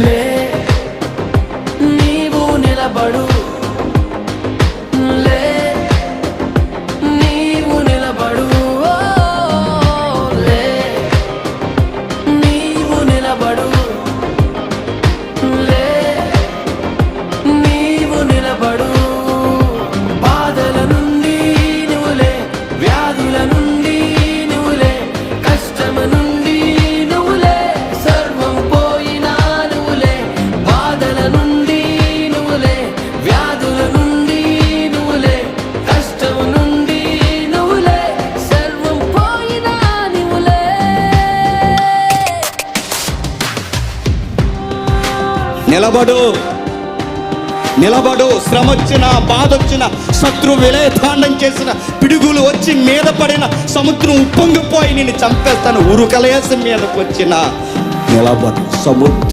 లే నీవు నిలబడు, లే నీవు నిలబడు, లే నీవు నిలబడు, లే నీవు నిలబడు. బాధల నుండి నువ్వులే, వ్యాధుల నుండి నువ్వులే, కష్టం నుండి నువ్వులే, సర్వం పోయినా నువ్వులే. బాధల నుండి నువ్వులే, వ్యాధుల నుండి నువ్వులే, కష్టం నుండి నువ్వులే, సర్వం పోయినా నువ్వులే. నిలబడు, నిలబడు. శ్రమ వచ్చిన, బాధ వచ్చిన, శత్రు విలయతాండం చేసిన, పిడుగులు వచ్చి మీద పడిన, సముద్రం ఉప్పొంగిపోయి నిన్ను చంపేస్తాను, ఉరుకలేసి మీదకు వచ్చిన నిలబడు. సముద్రం